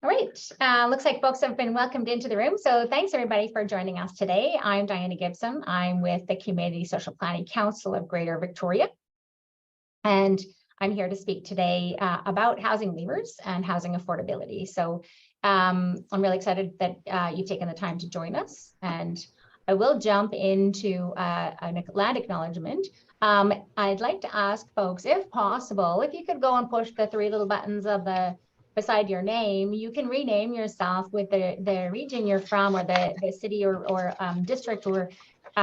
All right, looks like folks have been welcomed into the room. So thanks everybody for joining us today. I'm Diana Gibson. I'm with the Community Social Planning Council of Greater Victoria. And I'm here to speak today about housing levers and housing affordability. So I'm really excited that you've taken the time to join us. And I will jump into a land acknowledgement. I'd like to ask folks, if possible, if you could go and push the three little buttons of the beside your name, you can rename yourself with the region you're from, or the city or district or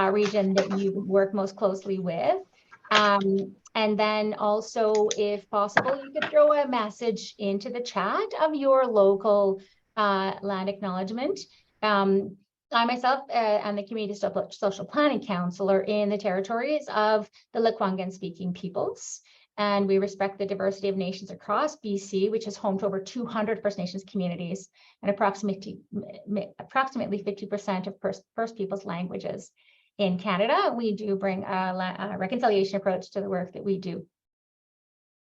region that you work most closely with. And then also, if possible, you could throw a message into the chat of your local land acknowledgement. I myself am the Community Social Planning Counselor in the territories of the Lekwungen speaking peoples. And we respect the diversity of nations across BC, which is home to over 200 First Nations communities and approximately 50% of First Peoples languages. In Canada, we do bring a reconciliation approach to the work that we do.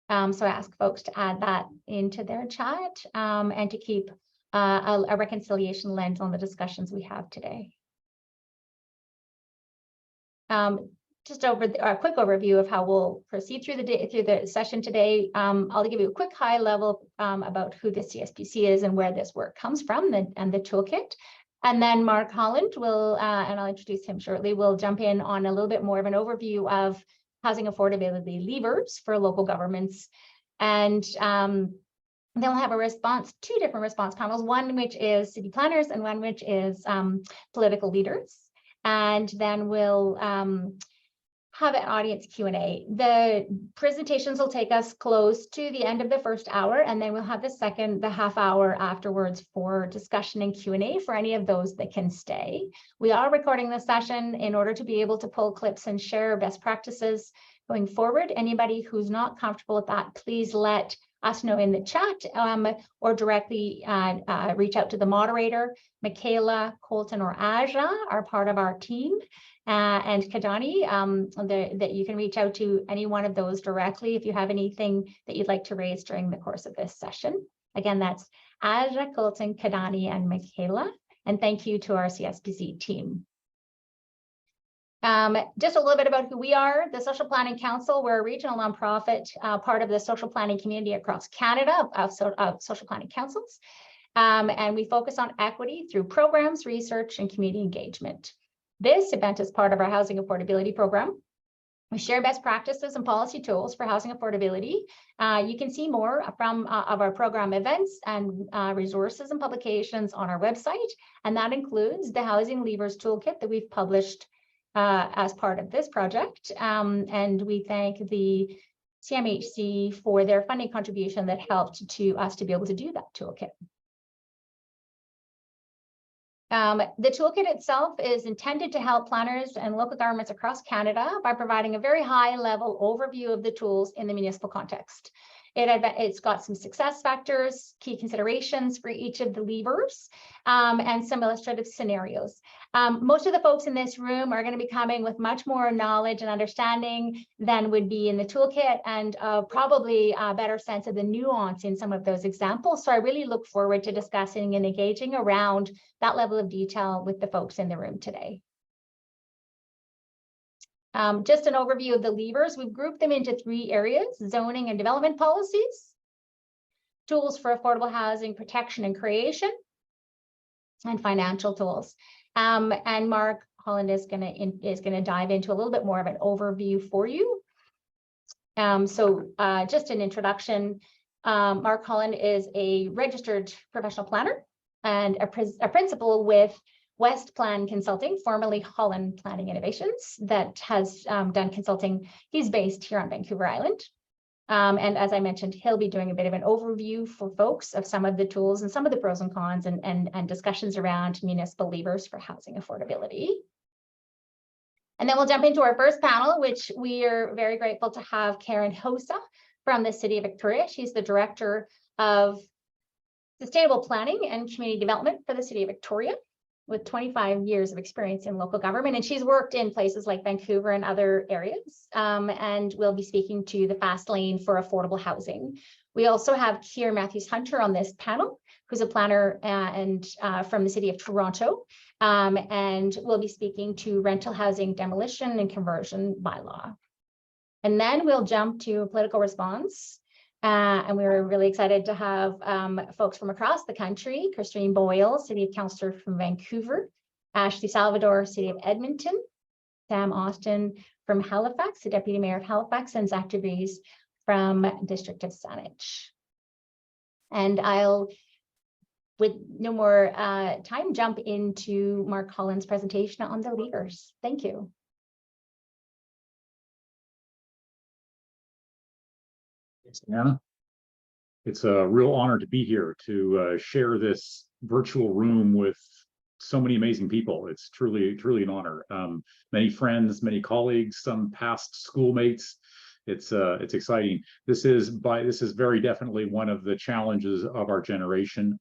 So I ask folks to add that into their chat and to keep a reconciliation lens on the discussions we have today. Just a quick overview of how we'll proceed through the session today. I'll give you a quick high level about who the CSPC is and where this work comes from and the toolkit. And then Mark Holland will, and I'll introduce him shortly, will jump in on a little bit more of an overview of housing affordability levers for local governments. And then we'll have two different response panels, one which is city planners and one which is political leaders. And then we'll have an audience Q&A. The presentations will take us close to the end of the first hour, and then we'll have the half hour afterwards for discussion and Q&A for any of those that can stay. We are recording this session in order to be able to pull clips and share best practices going forward. Anybody who's not comfortable with that, please let us know in the chat or directly reach out to the moderator. Michaela, Colton, or Aja are part of our team. And Kadani, that you can reach out to any one of those directly if you have anything that you'd like to raise during the course of this session. Again, that's Aja, Colton, Kadani, and Michaela. And thank you to our CSPC team. Just a little bit about who we are. The Social Planning Council, we're a regional nonprofit, part of the social planning community across Canada of social planning councils. And we focus on equity through programs, research, and community engagement. This event is part of our housing affordability program. We share best practices and policy tools for housing affordability. You can see more from of our program events and resources and publications on our website. And that includes the Housing Levers Toolkit that we've published as part of this project. And we thank the CMHC for their funding contribution that helped us to be able to do that toolkit. The toolkit itself is intended to help planners and local governments across Canada by providing a very high-level overview of the tools in the municipal context. It's got some success factors, key considerations for each of the levers, and some illustrative scenarios. Most of the folks in this room are going to be coming with much more knowledge and understanding than would be in the toolkit, and probably a better sense of the nuance in some of those examples. So I really look forward to discussing and engaging around that level of detail with the folks in the room today. Just an overview of the levers. We've grouped them into three areas: zoning and development policies, tools for affordable housing protection and creation, and financial tools. And Mark Holland is going to dive into a little bit more of an overview for you. So just an introduction. Mark Holland is a registered professional planner and a principal with West Plan Consulting, formerly Holland Planning Innovations, that has done consulting. He's based here on Vancouver Island. And as I mentioned, he'll be doing a bit of an overview for folks of some of the tools and some of the pros and cons and discussions around municipal levers for housing affordability. And then we'll jump into our first panel, which we are very grateful to have Karen Hosa from the City of Victoria. She's the Director of Sustainable Planning and Community Development for the City of Victoria. with 25 years of experience in local government, and she's worked in places like Vancouver and other areas, and we'll be speaking to the fast lane for affordable housing. We also have Keir Matthews-Hunter on this panel, who's a planner and from the city of Toronto, and we'll be speaking to rental housing demolition and conversion bylaw. And then we'll jump to political response. And we were really excited to have folks from across the country: Christine Boyle, City Councillor from Vancouver; Ashley Salvador, City of Edmonton; Sam Austin from Halifax, the Deputy Mayor of Halifax; and Zach DeVries from District of Saanich. And I'll, with no more time, jump into Mark Holland's presentation on the levers. Thank you. Thanks, Anna. It's a real honor to be here to share this virtual room with so many amazing people. It's truly an honor. Many friends, many colleagues, some past schoolmates. It's exciting. This is very definitely one of the challenges of our generation.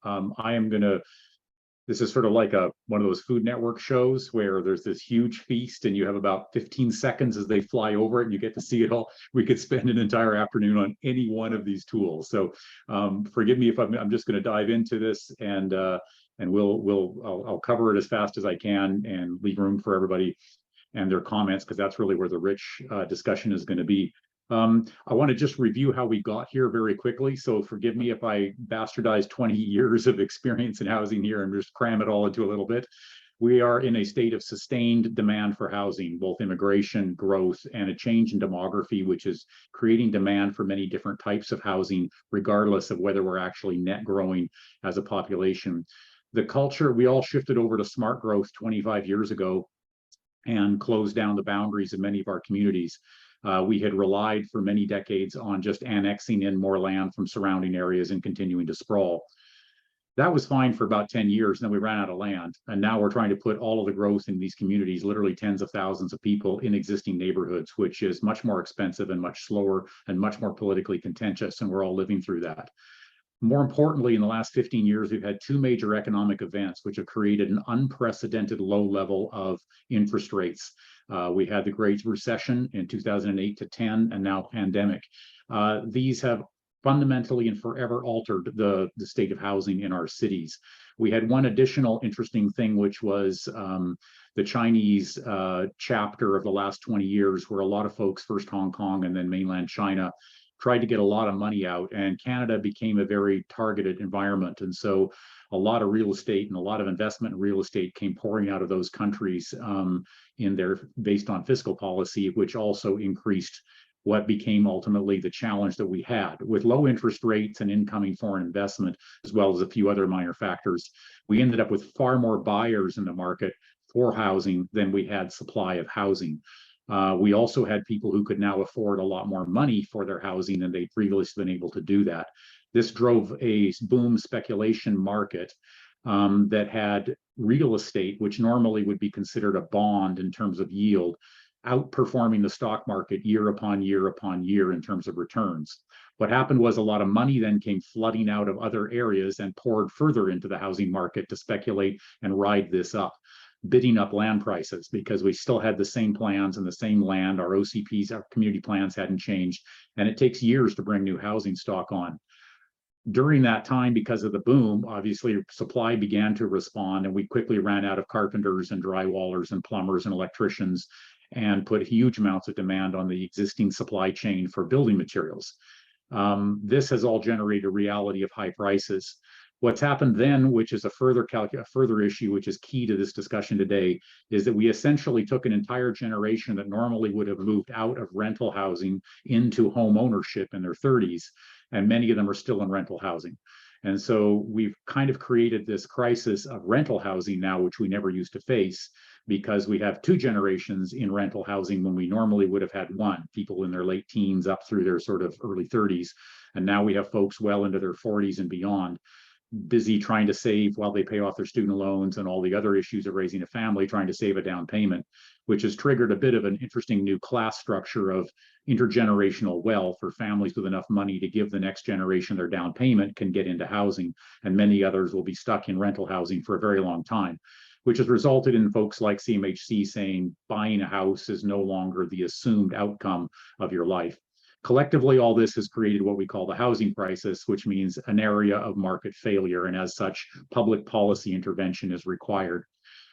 This is sort of like one of those Food Network shows where there's this huge feast and you have about 15 seconds as they fly over it and you get to see it all. We could spend an entire afternoon on any one of these tools. So forgive me if I'm just going to dive into this, and I'll cover it as fast as I can and leave room for everybody and their comments, because that's really where the rich discussion is going to be. I want to just review how we got here very quickly. So forgive me if I bastardize 20 years of experience in housing here and just cram it all into a little bit. We are in a state of sustained demand for housing, both immigration, growth, and a change in demography, which is creating demand for many different types of housing, regardless of whether we're actually net growing as a population. The culture, we all shifted over to smart growth 25 years ago and closed down the boundaries of many of our communities. We had relied for many decades on just annexing in more land from surrounding areas and continuing to sprawl. That was fine for about 10 years, and then we ran out of land. And now we're trying to put all of the growth in these communities, literally tens of thousands of people, in existing neighborhoods, which is much more expensive and much slower and much more politically contentious, and we're all living through that. More importantly, in the last 15 years, we've had two major economic events which have created an unprecedented low level of interest rates. We had the Great Recession in 2008 to 10, and now pandemic. These have fundamentally and forever altered the state of housing in our cities. We had one additional interesting thing, which was the Chinese chapter of the last 20 years, where a lot of folks, first Hong Kong and then mainland China, tried to get a lot of money out, and Canada became a very targeted environment. And so a lot of real estate and a lot of investment in real estate came pouring out of those countries based on fiscal policy, which also increased what became ultimately the challenge that we had. With low interest rates and incoming foreign investment, as well as a few other minor factors, we ended up with far more buyers in the market for housing than we had supply of housing. We also had people who could now afford a lot more money for their housing than they'd previously been able to do that. This drove a boom speculation market that had real estate, which normally would be considered a bond in terms of yield, outperforming the stock market year upon year upon year in terms of returns. What happened was a lot of money then came flooding out of other areas and poured further into the housing market to speculate and ride this up, bidding up land prices, because we still had the same plans and the same land. Our OCPs, our community plans hadn't changed, and it takes years to bring new housing stock on. During that time, because of the boom, obviously supply began to respond, and we quickly ran out of carpenters and drywallers and plumbers and electricians, and put huge amounts of demand on the existing supply chain for building materials. This has all generated a reality of high prices. What's happened then, which is a further issue, which is key to this discussion today, is that we essentially took an entire generation that normally would have moved out of rental housing into home ownership in their 30s, and many of them are still in rental housing. And so we've kind of created this crisis of rental housing now, which we never used to face, because we have two generations in rental housing when we normally would have had one, people in their late teens up through their sort of early 30s. And now we have folks well into their 40s and beyond, busy trying to save while they pay off their student loans and all the other issues of raising a family, trying to save a down payment, which has triggered a bit of an interesting new class structure of intergenerational wealth, or families with enough money to give the next generation their down payment can get into housing, and many others will be stuck in rental housing for a very long time. which has resulted in folks like CMHC saying buying a house is no longer the assumed outcome of your life. Collectively, all this has created what we call the housing crisis, which means an area of market failure, and as such, public policy intervention is required.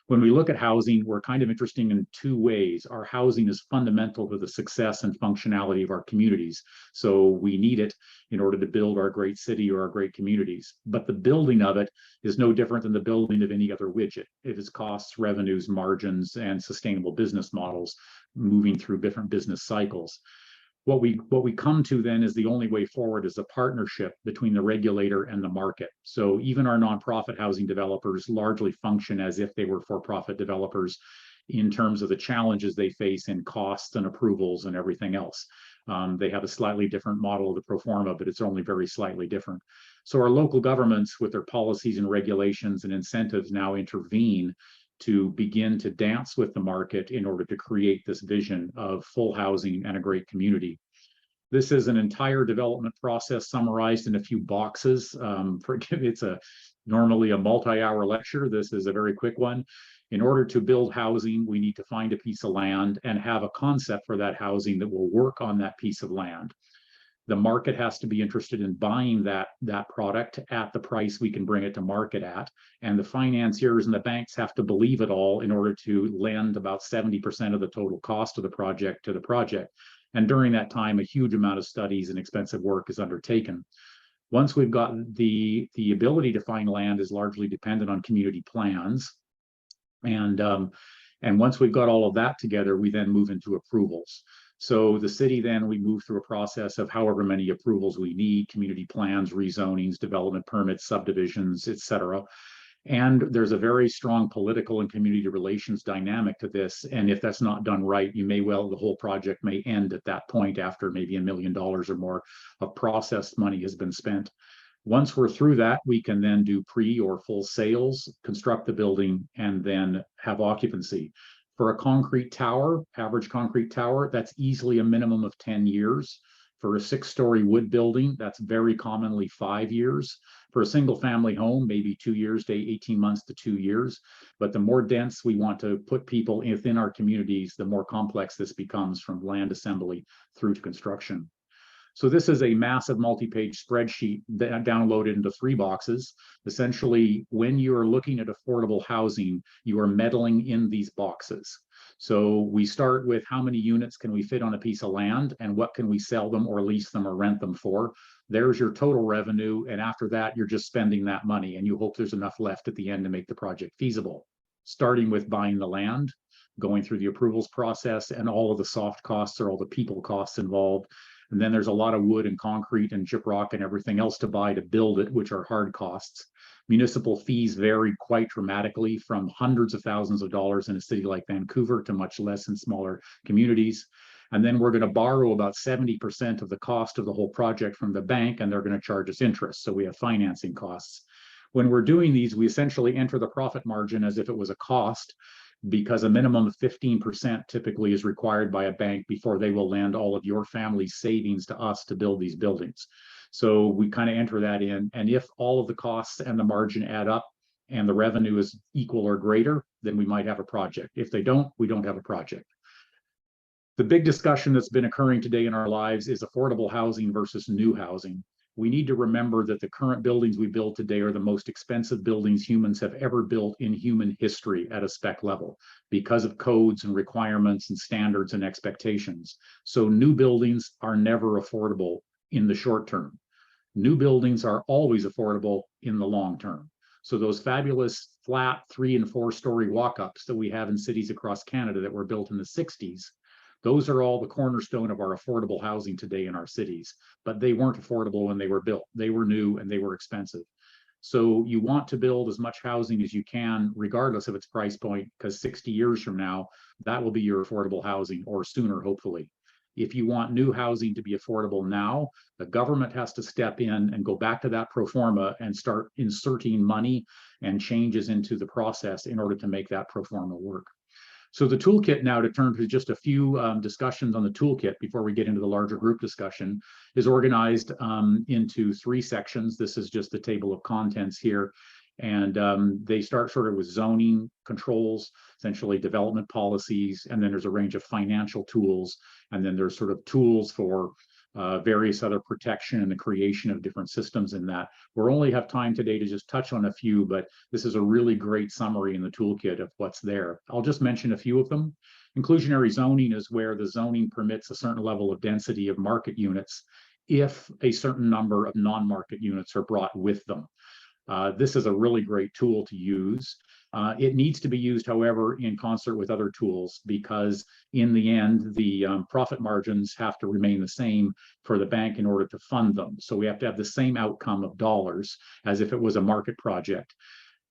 When we look at housing, we're kind of interesting in two ways. Our housing is fundamental to the success and functionality of our communities. So we need it in order to build our great city or our great communities. But the building of it is no different than the building of any other widget. It is costs, revenues, margins, and sustainable business models moving through different business cycles. What we come to then is the only way forward is a partnership between the regulator and the market. So even our nonprofit housing developers largely function as if they were for-profit developers in terms of the challenges they face in costs and approvals and everything else. They have a slightly different model of the Proforma, but it's only very slightly different. So our local governments with their policies and regulations and incentives now intervene to begin to dance with the market in order to create this vision of full housing and a great community. This is an entire development process summarized in a few boxes. It's normally a multi-hour lecture. This is a very quick one. In order to build housing, we need to find a piece of land and have a concept for that housing that will work on that piece of land. The market has to be interested in buying that product at the price we can bring it to market at. And the financiers and the banks have to believe it all in order to lend about 70% of the total cost of the project to the project. And during that time, a huge amount of studies and expensive work is undertaken. Once we've got the ability to find land is largely dependent on community plans. And once we've got all of that together, we then move into approvals. So the city, then we move through a process of however many approvals we need, community plans, rezonings, development permits, subdivisions, et cetera. And there's a very strong political and community relations dynamic to this. And if that's not done right, the whole project may end at that point after maybe $1 million or more of processed money has been spent. Once we're through that, we can then do pre or full sales, construct the building, and then have occupancy. For a concrete tower, average concrete tower, that's easily a minimum of 10 years. For a 6-story wood building, that's very commonly 5 years. For a single family home, maybe 2 years to 18 months to 2 years. But the more dense we want to put people within our communities, the more complex this becomes from land assembly through to construction. So this is a massive multi-page spreadsheet that downloaded into 3 boxes. Essentially, when you are looking at affordable housing, you are meddling in these boxes. So we start with how many units can we fit on a piece of land and what can we sell them or lease them or rent them for. There's your total revenue. And after that, you're just spending that money and you hope there's enough left at the end to make the project feasible. Starting with buying the land, going through the approvals process and all of the soft costs or all the people costs involved. And then there's a lot of wood and concrete and gyprock and everything else to buy to build it, which are hard costs. Municipal fees vary quite dramatically from hundreds of thousands of dollars in a city like Vancouver to much less in smaller communities. And then we're going to borrow about 70% of the cost of the whole project from the bank, and they're going to charge us interest. So we have financing costs. When we're doing these, we essentially enter the profit margin as if it was a cost, because a minimum of 15% typically is required by a bank before they will lend all of your family's savings to us to build these buildings. So we kind of enter that in. And if all of the costs and the margin add up and the revenue is equal or greater, then we might have a project. If they don't, we don't have a project. The big discussion that's been occurring today in our lives is affordable housing versus new housing. We need to remember that the current buildings we build today are the most expensive buildings humans have ever built in human history at a spec level because of codes and requirements and standards and expectations. So new buildings are never affordable in the short term. New buildings are always affordable in the long term. So those fabulous flat 3- and 4-story walk-ups that we have in cities across Canada that were built in the 60s, those are all the cornerstone of our affordable housing today in our cities, but they weren't affordable when they were built. They were new and they were expensive. So you want to build as much housing as you can, regardless of its price point, because 60 years from now, that will be your affordable housing, or sooner, hopefully. If you want new housing to be affordable now, the government has to step in and go back to that pro forma and start inserting money and changes into the process in order to make that pro forma work. So the toolkit, now to turn to just a few discussions on the toolkit before we get into the larger group discussion, is organized into 3 sections. This is just the table of contents here. And they start sort of with zoning controls, essentially development policies, and then there's a range of financial tools, and then there's sort of tools for various other protection and the creation of different systems in that. We'll only have time today to just touch on a few, but this is a really great summary in the toolkit of what's there. I'll just mention a few of them. Inclusionary zoning is where the zoning permits a certain level of density of market units if a certain number of non-market units are brought with them. This is a really great tool to use. It needs to be used, however, in concert with other tools, because in the end, the profit margins have to remain the same for the bank in order to fund them. So we have to have the same outcome of dollars as if it was a market project.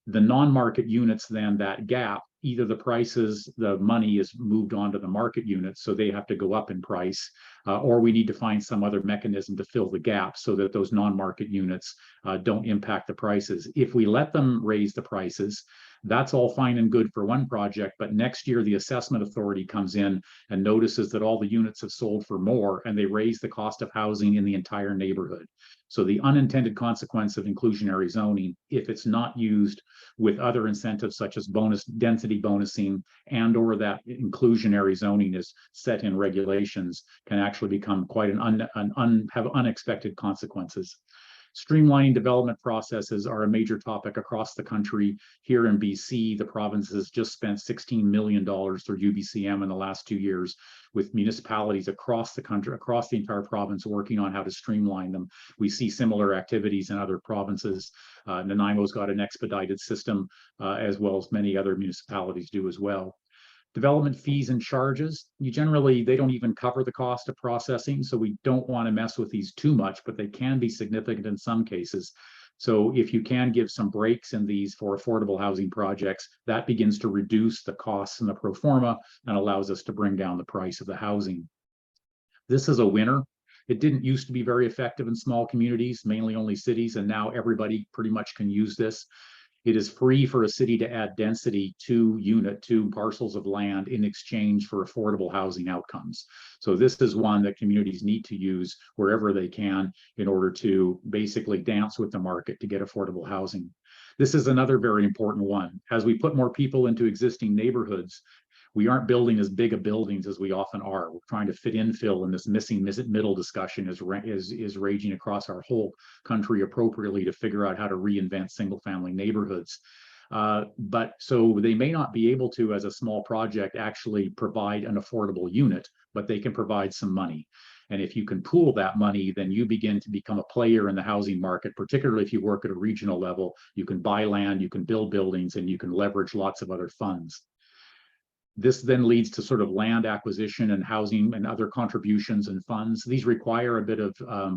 The non-market units, then that gap, either the prices, the money is moved on to the market units, so they have to go up in price, or we need to find some other mechanism to fill the gap so that those non-market units don't impact the prices. If we let them raise the prices, that's all fine and good for one project, but next year the assessment authority comes in and notices that all the units have sold for more, and they raise the cost of housing in the entire neighborhood. So the unintended consequence of inclusionary zoning, if it's not used with other incentives such as bonus density bonusing, and or that inclusionary zoning is set in regulations, can actually become quite have unexpected consequences. Streamlining development processes are a major topic across the country. Here in BC, the province has just spent $16 million through UBCM in the last 2 years, with municipalities across the country, across the entire province, working on how to streamline them. We see similar activities in other provinces. Nanaimo's got an expedited system, as well as many other municipalities do as well. Development fees and charges, they don't even cover the cost of processing, so we don't want to mess with these too much, but they can be significant in some cases. So if you can give some breaks in these for affordable housing projects, that begins to reduce the costs in the Proforma and allows us to bring down the price of the housing. This is a winner. It didn't used to be very effective in small communities, mainly only cities, and now everybody pretty much can use this. It is free for a city to add density to parcels of land in exchange for affordable housing outcomes. So this is one that communities need to use wherever they can in order to basically dance with the market to get affordable housing. This is another very important one. As we put more people into existing neighborhoods, we aren't building as big of buildings as we often are. We're trying to fit infill, and this missing middle discussion is raging across our whole country appropriately to figure out how to reinvent single-family neighborhoods. But so they may not be able to, as a small project, actually provide an affordable unit, but they can provide some money. And if you can pool that money, then you begin to become a player in the housing market, particularly if you work at a regional level. You can buy land, you can build buildings, and you can leverage lots of other funds. This then leads to sort of land acquisition and housing and other contributions and funds. These require a bit of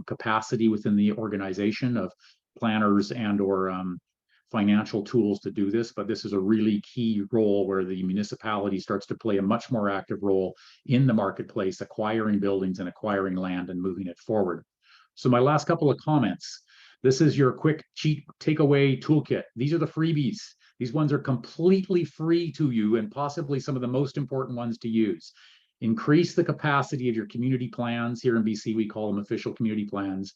capacity within the organization of planners and or financial tools to do this, but this is a really key role where the municipality starts to play a much more active role in the marketplace, acquiring buildings and acquiring land and moving it forward. So my last couple of comments. This is your quick cheat takeaway toolkit. These are the freebies. These ones are completely free to you and possibly some of the most important ones to use. Increase the capacity of your community plans. Here in BC, we call them official community plans.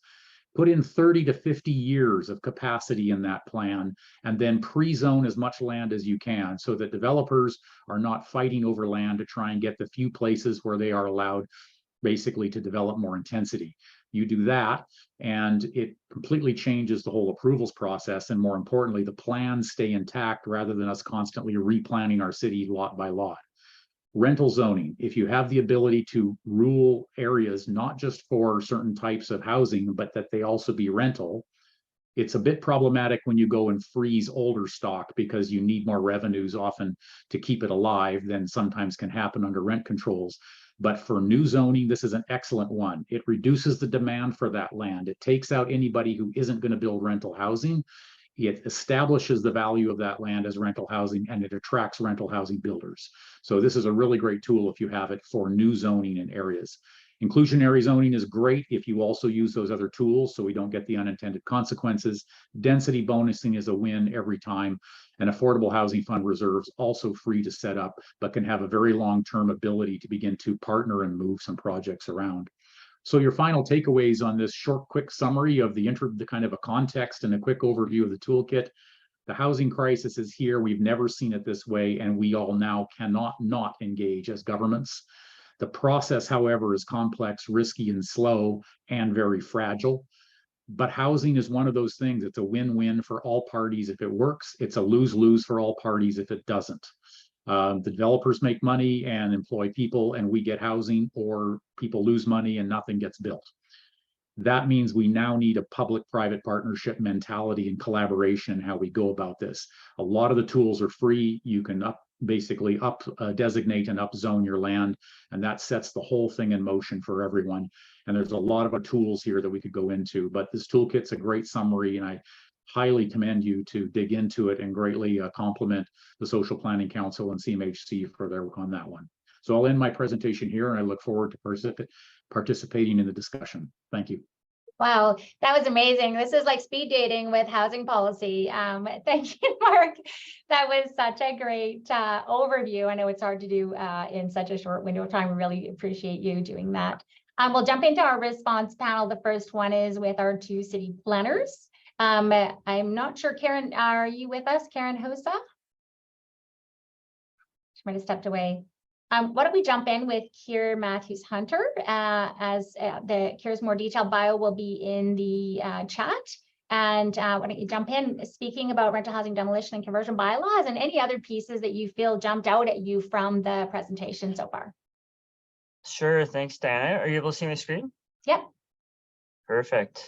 Put in 30 to 50 years of capacity in that plan, and then pre-zone as much land as you can so that developers are not fighting over land to try and get the few places where they are allowed basically to develop more intensity. You do that, and it completely changes the whole approvals process. And more importantly, the plans stay intact rather than us constantly replanning our city lot by lot. Rental zoning, if you have the ability to rule areas, not just for certain types of housing, but that they also be rental, it's a bit problematic when you go and freeze older stock because you need more revenues often to keep it alive than sometimes can happen under rent controls. But for new zoning, this is an excellent one. It reduces the demand for that land. It takes out anybody who isn't going to build rental housing. It establishes the value of that land as rental housing, and it attracts rental housing builders. So this is a really great tool if you have it for new zoning in areas. Inclusionary zoning is great if you also use those other tools so we don't get the unintended consequences. Density bonusing is a win every time. And affordable housing fund reserves also free to set up, but can have a very long-term ability to begin to partner and move some projects around. So your final takeaways on this short, quick summary of the kind of a context and a quick overview of the toolkit. The housing crisis is here. We've never seen it this way, and we all now cannot not engage as governments. The process, however, is complex, risky, and slow, and very fragile. But housing is one of those things. It's a win-win for all parties if it works. It's a lose-lose for all parties if it doesn't. The developers make money and employ people, and we get housing, or people lose money and nothing gets built. That means we now need a public-private partnership mentality and collaboration in how we go about this. A lot of the tools are free. You can basically designate and upzone your land, and that sets the whole thing in motion for everyone. And there's a lot of tools here that we could go into, but this toolkit's a great summary, and I highly commend you to dig into it and greatly compliment the Social Planning Council and CMHC for their work on that one. So I'll end my presentation here, and I look forward to participating in the discussion. Thank you. Wow, that was amazing. This is like speed dating with housing policy. Thank you, Mark. That was such a great overview. I know it's hard to do in such a short window of time. We really appreciate you doing that. We'll jump into our response panel. The first one is with our two city planners. I'm not sure, Karen, are you with us? Karen Hosa? She might have stepped away. Why don't we jump in with Keir Matthews-Hunter, as Keir's more detailed bio will be in the chat. And why don't you jump in speaking about rental housing demolition and conversion bylaws and any other pieces that you feel jumped out at you from the presentation so far. Sure, thanks, Diana. Are you able to see my screen? Yep. Perfect.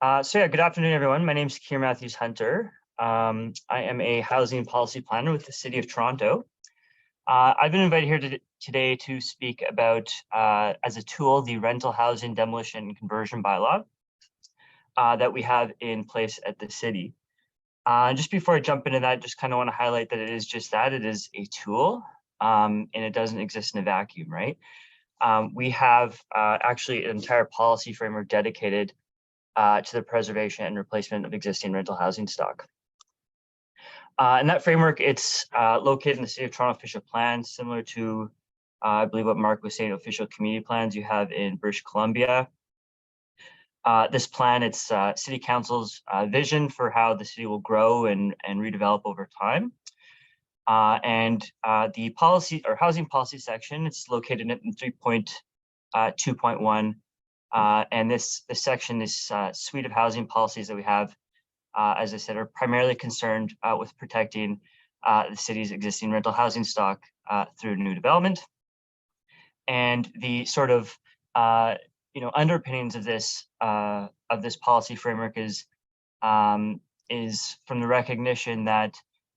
So yeah, good afternoon, everyone. My name is Keir Matthews-Hunter. I am a housing policy planner with the City of Toronto. I've been invited here today to speak about, as a tool, the rental housing demolition and conversion bylaw that we have in place at the city. Just before I jump into that, just kind of want to highlight that it is just that. It is a tool, and it doesn't exist in a vacuum, right? We have actually an entire policy framework dedicated to the preservation and replacement of existing rental housing stock. And that framework, it's located in the City of Toronto official plan, similar to, I believe what Mark was saying, official community plans you have in British Columbia. This plan, it's City Council's vision for how the city will grow and redevelop over time. And the policy or housing policy section, it's located in 3.2.1. And this section, this suite of housing policies that we have, as I said, are primarily concerned with protecting the city's existing rental housing stock through new development. And the sort of underpinnings of this policy framework is from the recognition that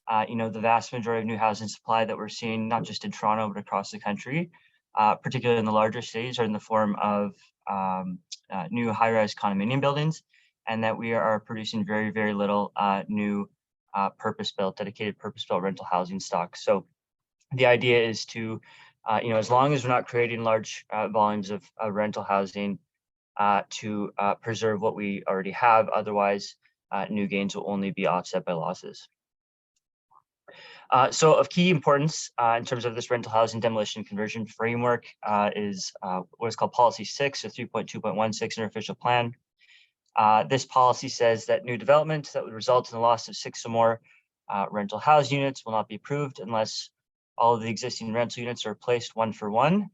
the vast majority of new housing supply that we're seeing, not just in Toronto but across the country, particularly in the larger cities, are in the form of new high-rise condominium buildings, and that we are producing very, very little new dedicated purpose-built rental housing stock. So the idea is to, as long as we're not creating large volumes of rental housing, to preserve what we already have. Otherwise, new gains will only be offset by losses. So of key importance in terms of this rental housing demolition conversion framework is what is called Policy 6 or 3.2.16 in our official plan. This policy says that new development that would result in the loss of 6 or more rental housing units will not be approved unless all of the existing rental units are replaced one for one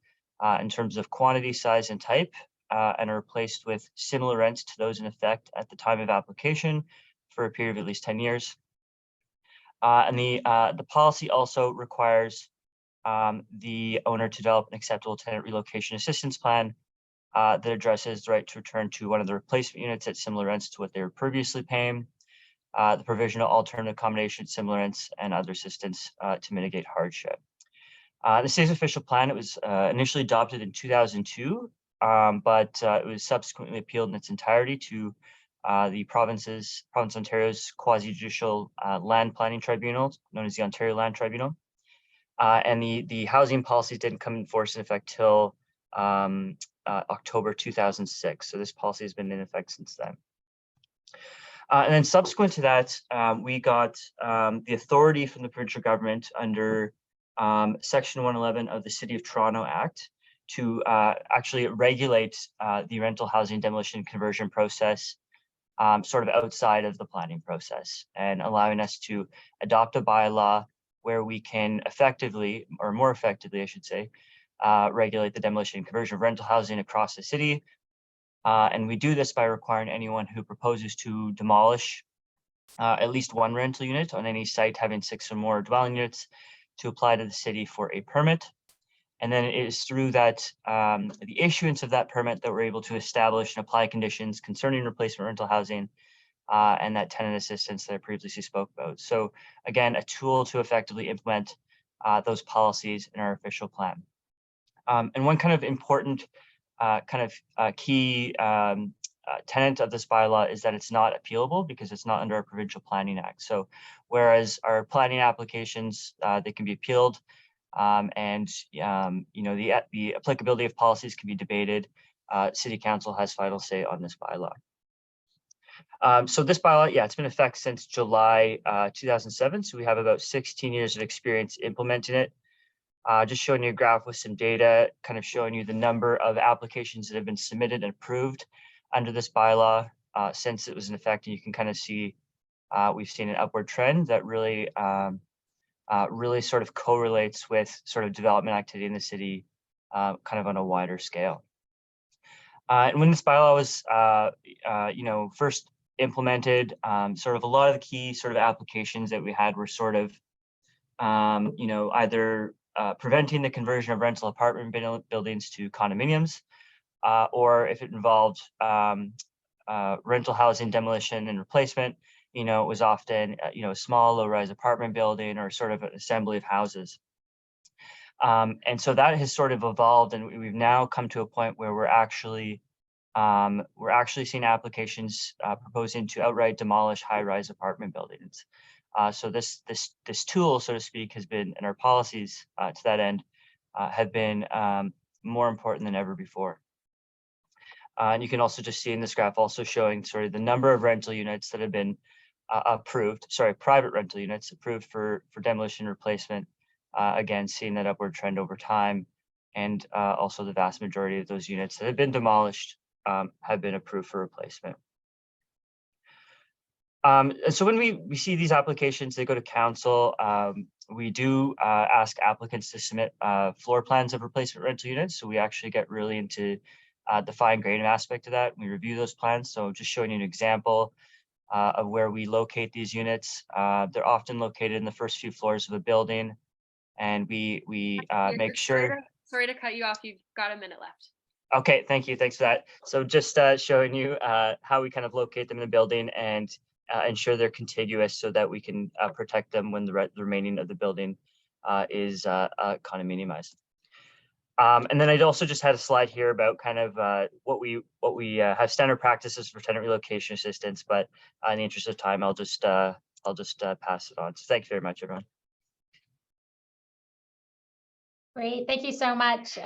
in terms of quantity, size, and type, and are replaced with similar rents to those in effect at the time of application for a period of at least 10 years. And the policy also requires the owner to develop an acceptable tenant relocation assistance plan that addresses the right to return to one of the replacement units at similar rents to what they were previously paying, the provision of alternative accommodation, similar rents, and other assistance to mitigate hardship. The city's official plan, it was initially adopted in 2002, but it was subsequently appealed in its entirety to the Province of Ontario's quasi-judicial land planning tribunal, known as the Ontario Land Tribunal. And the housing policies didn't come in force in effect till October 2006. So this policy has been in effect since then. And then subsequent to that, we got the authority from the provincial government under Section 111 of the City of Toronto Act to actually regulate the rental housing demolition conversion process sort of outside of the planning process, and allowing us to adopt a bylaw where we can effectively, or more effectively, I should say, regulate the demolition and conversion of rental housing across the city. And we do this by requiring anyone who proposes to demolish at least one rental unit on any site having 6 or more dwelling units to apply to the city for a permit. And then it is through that, the issuance of that permit, that we're able to establish and apply conditions concerning replacement rental housing and that tenant assistance that I previously spoke about. So again, a tool to effectively implement those policies in our official plan. And one kind of important key tenet of this bylaw is that it's not appealable, because it's not under our Provincial Planning Act. So whereas our planning applications, they can be appealed, and the applicability of policies can be debated, City Council has final say on this bylaw. So this bylaw, yeah, it's been in effect since July 2007. So we have about 16 years of experience implementing it. Just showing you a graph with some data, kind of showing you the number of applications that have been submitted and approved under this bylaw since it was in effect. And you can kind of see we've seen an upward trend that really, really sort of correlates with sort of development activity in the city, kind of on a wider scale. And when this bylaw was, first implemented, sort of a lot of the key sort of applications that we had were sort of, either preventing the conversion of rental apartment buildings to condominiums, or if it involved rental housing demolition and replacement, it was often, a small low-rise apartment building or sort of an assembly of houses. And so that has sort of evolved, and we've now come to a point where we're actually seeing applications proposing to outright demolish high-rise apartment buildings. So this tool, so to speak, has been, and our policies to that end have been more important than ever before. And you can also just see in this graph also showing sort of the number of rental units that have been private rental units approved for demolition replacement. Again, seeing that upward trend over time, and also the vast majority of those units that have been demolished have been approved for replacement. And so when we see these applications, they go to council. We do ask applicants to submit floor plans of replacement rental units. So we actually get really into the fine grained aspect of that. We review those plans. So just showing you an example of where we locate these units. They're often located in the first few floors of a building, and we make sure. Sorry to cut you off. You've got a minute left. Okay, thank you. Thanks for that. So just showing you how we kind of locate them in the building and ensure they're contiguous so that we can protect them when the remaining of the building is condominiumized. And then I'd also just had a slide here about kind of what we have standard practices for tenant relocation assistance, but in the interest of time, I'll just pass it on. So thank you very much, everyone. Great, thank you so much.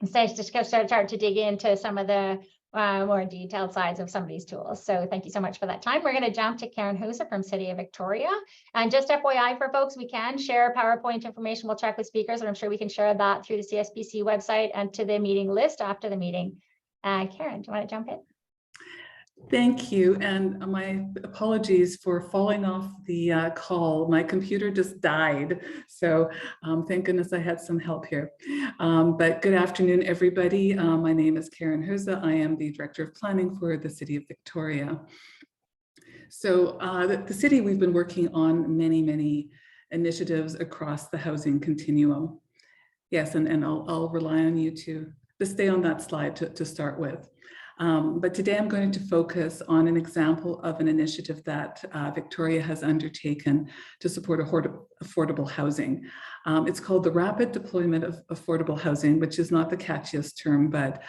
It's nice to start to dig into some of the more detailed sides of some of these tools. So thank you so much for that time. We're going to jump to Karen Husa from City of Victoria. And just FYI for folks, we can share PowerPoint information. We'll check with speakers, and I'm sure we can share that through the CSPC website and to the meeting list after the meeting. Karen, do you want to jump in? Thank you, and my apologies for falling off the call. My computer just died, so thank goodness I had some help here. But good afternoon, everybody. My name is Karen Husa. I am the Director of Planning for the City of Victoria. So the city, we've been working on many initiatives across the housing continuum. Yes, and I'll rely on you to stay on that slide to start with. But today I'm going to focus on an example of an initiative that Victoria has undertaken to support affordable housing. It's called the Rapid Deployment of Affordable Housing, which is not the catchiest term, but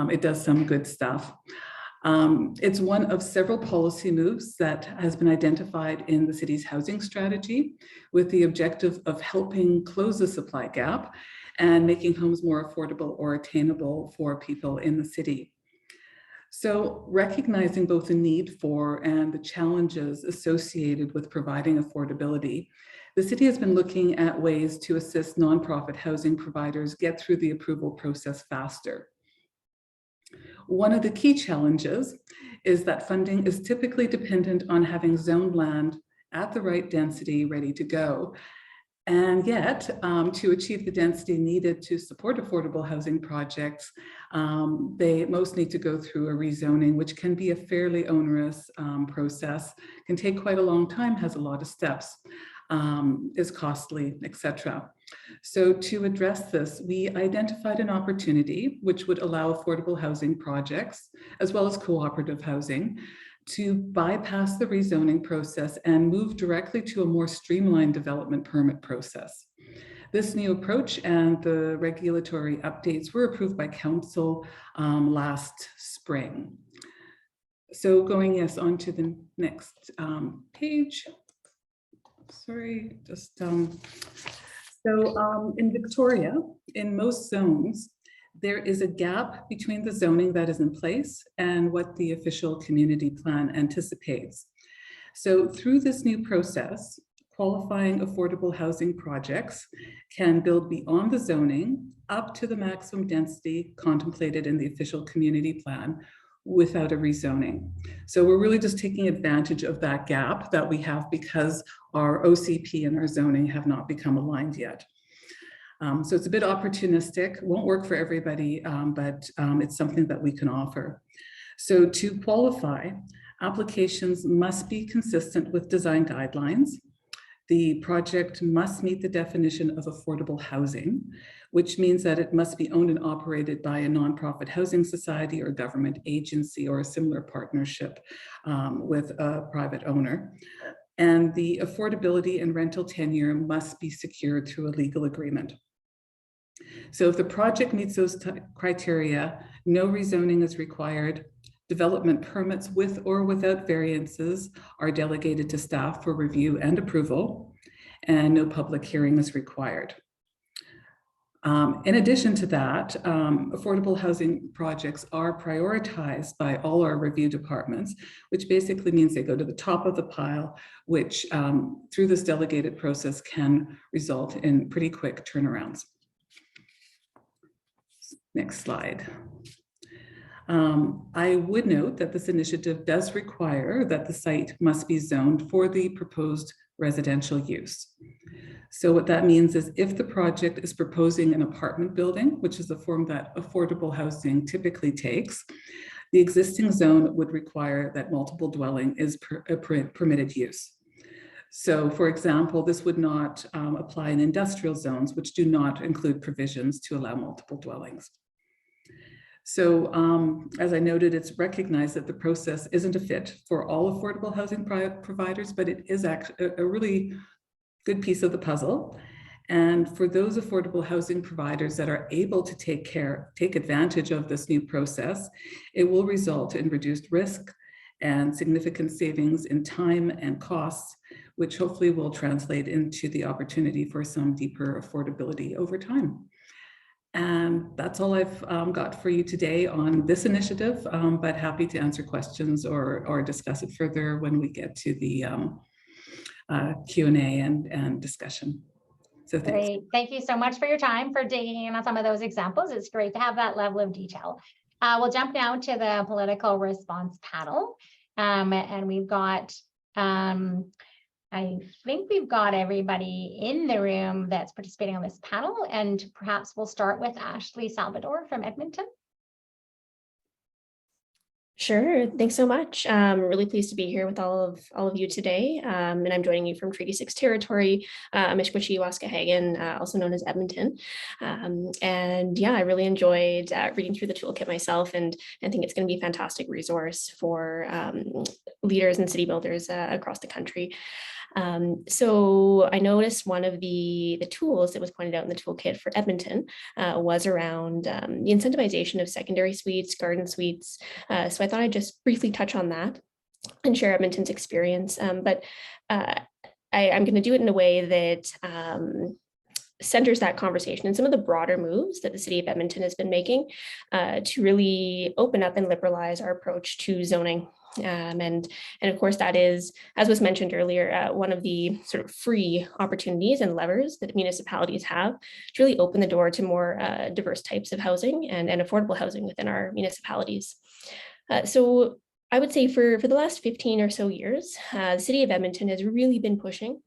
it does some good stuff. It's one of several policy moves that has been identified in the city's housing strategy with the objective of helping close the supply gap and making homes more affordable or attainable for people in the city. So recognizing both the need for and the challenges associated with providing affordability, the city has been looking at ways to assist nonprofit housing providers get through the approval process faster. One of the key challenges is that funding is typically dependent on having zoned land at the right density ready to go. And yet, to achieve the density needed to support affordable housing projects, they most need to go through a rezoning, which can be a fairly onerous process, can take quite a long time, has a lot of steps, is costly, etc. So to address this, we identified an opportunity which would allow affordable housing projects, as well as cooperative housing, to bypass the rezoning process and move directly to a more streamlined development permit process. This new approach and the regulatory updates were approved by Council last spring. So going on to the next page. Sorry, just in Victoria, in most zones, there is a gap between the zoning that is in place and what the official community plan anticipates. So through this new process, qualifying affordable housing projects can build beyond the zoning up to the maximum density contemplated in the official community plan without a rezoning. So we're really just taking advantage of that gap that we have because our OCP and our zoning have not become aligned yet. So it's a bit opportunistic, won't work for everybody, but it's something that we can offer. So to qualify, applications must be consistent with design guidelines. The project must meet the definition of affordable housing, which means that it must be owned and operated by a nonprofit housing society or government agency or a similar partnership with a private owner. And the affordability and rental tenure must be secured through a legal agreement. So if the project meets those criteria, no rezoning is required. Development permits with or without variances are delegated to staff for review and approval, and no public hearing is required. In addition to that, affordable housing projects are prioritized by all our review departments, which basically means they go to the top of the pile, which through this delegated process can result in pretty quick turnarounds. Next slide. I would note that this initiative does require that the site must be zoned for the proposed residential use. So what that means is if the project is proposing an apartment building, which is the form that affordable housing typically takes, the existing zone would require that multiple dwelling is permitted use. So for example, this would not apply in industrial zones, which do not include provisions to allow multiple dwellings. So as I noted, it's recognized that the process isn't a fit for all affordable housing providers, but it is actually a really good piece of the puzzle. And for those affordable housing providers that are able to take advantage of this new process, it will result in reduced risk and significant savings in time and costs, which hopefully will translate into the opportunity for some deeper affordability over time. And that's all I've got for you today on this initiative, but happy to answer questions or discuss it further when we get to the Q&A and discussion. So thanks. Great. Thank you so much for your time, for digging in on some of those examples. It's great to have that level of detail. We'll jump now to the political response panel. And we've got, I think we've got everybody in the room that's participating on this panel, and perhaps we'll start with Ashley Salvador from Edmonton. Sure. Thanks so much. Really pleased to be here with all of you today. And I'm joining you from Treaty 6 territory, Mishkwichi, Waskahagan, also known as Edmonton. And yeah, I really enjoyed reading through the toolkit myself, and I think it's going to be a fantastic resource for leaders and city builders across the country. So I noticed one of the tools that was pointed out in the toolkit for Edmonton was around the incentivization of secondary suites, garden suites. So I thought I'd just briefly touch on that and share Edmonton's experience. But I'm going to do it in a way that centers that conversation and some of the broader moves that the city of Edmonton has been making to really open up and liberalize our approach to zoning. And of course, that is, as was mentioned earlier, one of the sort of free opportunities and levers that municipalities have to really open the door to more diverse types of housing and affordable housing within our municipalities. So I would say for the last 15 or so years, the city of Edmonton has really been pushing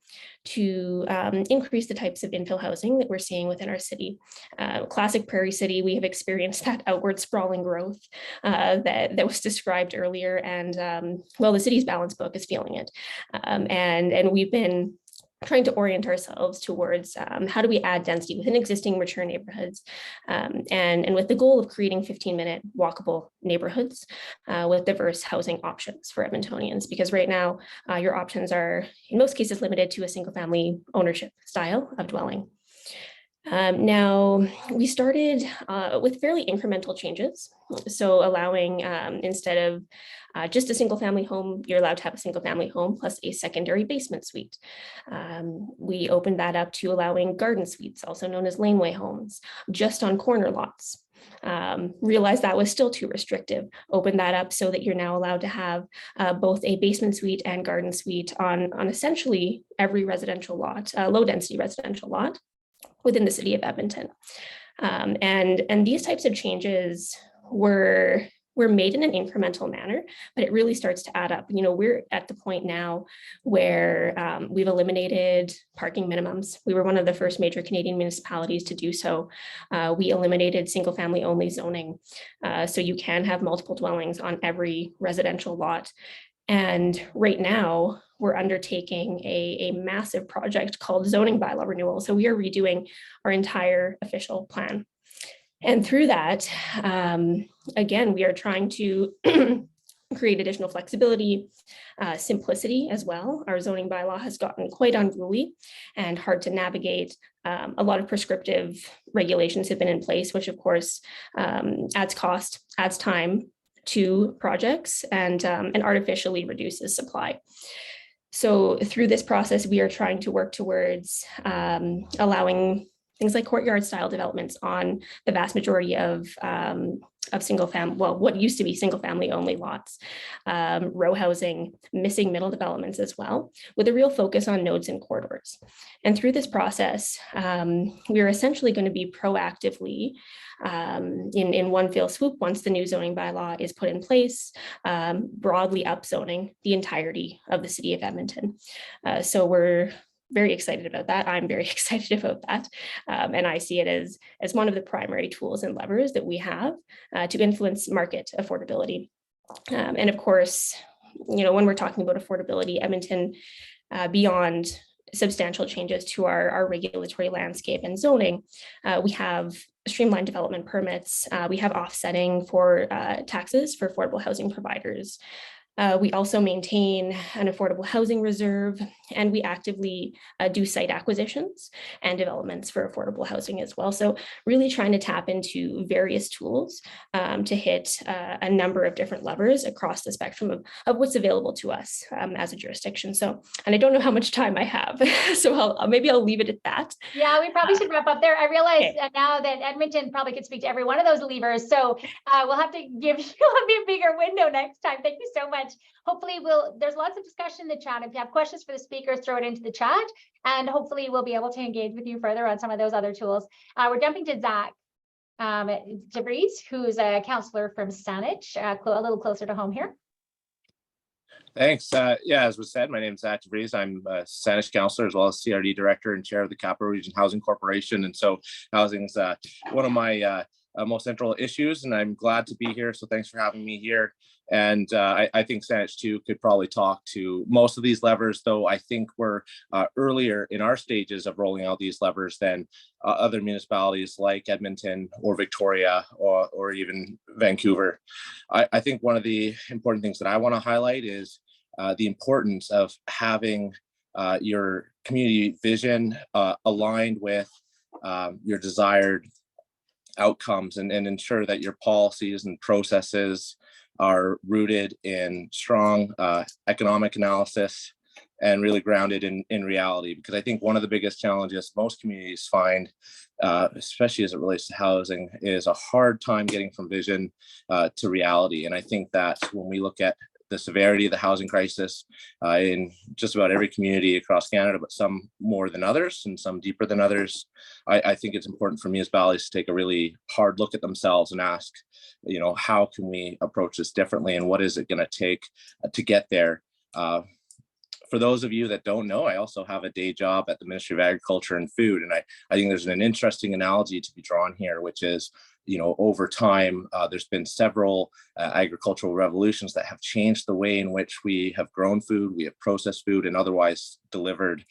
to increase the types of infill housing that we're seeing within our city. Classic Prairie City, we have experienced that outward sprawling growth that was described earlier, and well, the city's balance book is feeling it. And we've been trying to orient ourselves towards how do we add density within existing mature neighborhoods, and with the goal of creating 15-minute walkable neighborhoods with diverse housing options for Edmontonians, because right now your options are in most cases limited to a single family ownership style of dwelling. Now, we started with fairly incremental changes. So allowing, instead of just a single family home, you're allowed to have a single family home plus a secondary basement suite. We opened that up to allowing garden suites, also known as laneway homes, just on corner lots. Realized that was still too restrictive. Opened that up so that you're now allowed to have both a basement suite and garden suite on essentially every residential lot, low density residential lot within the city of Edmonton. And these types of changes were made in an incremental manner, but it really starts to add up. You know, we're at the point now where we've eliminated parking minimums. We were one of the first major Canadian municipalities to do so. We eliminated single family only zoning. So you can have multiple dwellings on every residential lot. And right now, we're undertaking a massive project called zoning bylaw renewal. So we are redoing our entire official plan. And through that, again, we are trying to create additional flexibility, simplicity as well. Our zoning bylaw has gotten quite unruly and hard to navigate. A lot of prescriptive regulations have been in place, which of course adds cost, adds time to projects, and artificially reduces supply. So through this process, we are trying to work towards allowing things like courtyard style developments on the vast majority of single family, well, what used to be single family only lots, row housing, missing middle developments as well, with a real focus on nodes and corridors. And through this process, we are essentially going to be proactively in one fell swoop, once the new zoning bylaw is put in place, broadly upzoning the entirety of the city of Edmonton. So we're very excited about that. I'm very excited about that. And I see it as one of the primary tools and levers that we have to influence market affordability. And of course, you know, when we're talking about affordability, Edmonton, beyond substantial changes to our regulatory landscape and zoning, we have streamlined development permits. We have offsetting for taxes for affordable housing providers. We also maintain an affordable housing reserve, and we actively do site acquisitions and developments for affordable housing as well. So really trying to tap into various tools to hit a number of different levers across the spectrum of what's available to us as a jurisdiction. So, and I don't know how much time I have, so maybe I'll leave it at that. Yeah, we probably should wrap up there. I realize now that Edmonton probably could speak to every one of those levers. So we'll have to give you a bigger window next time. Thank you so much. Hopefully there's lots of discussion in the chat. If you have questions for the speakers, throw it into the chat, and hopefully we'll be able to engage with you further on some of those other tools. We're jumping to Zach DeVries, who's a counselor from Saanich, a little closer to home here. Thanks. Yeah, as was said, my name is Zach DeVries. I'm a Saanich counselor as well as CRD director and chair of the Capital Region Housing Corporation. And so housing is one of my most central issues, and I'm glad to be here. So thanks for having me here. And I think Saanich too could probably talk to most of these levers, though I think we're earlier in our stages of rolling out these levers than other municipalities like Edmonton or Victoria or even Vancouver. I think one of the important things that I want to highlight is the importance of having your community vision aligned with your desired outcomes, and ensure that your policies and processes are rooted in strong economic analysis and really grounded in reality. Because I think one of the biggest challenges most communities find, especially as it relates to housing, is a hard time getting from vision to reality. And I think that when we look at the severity of the housing crisis in just about every community across Canada, but some more than others and some deeper than others. I think it's important for municipalities to take a really hard look at themselves and ask, you know, how can we approach this differently and what is it going to take to get there? For those of you that don't know, I also have a day job at the Ministry of Agriculture and Food. And I think there's an interesting analogy to be drawn here, which is, you know, over time, there's been several agricultural revolutions that have changed the way in which we have grown food, we have processed food, and otherwise delivered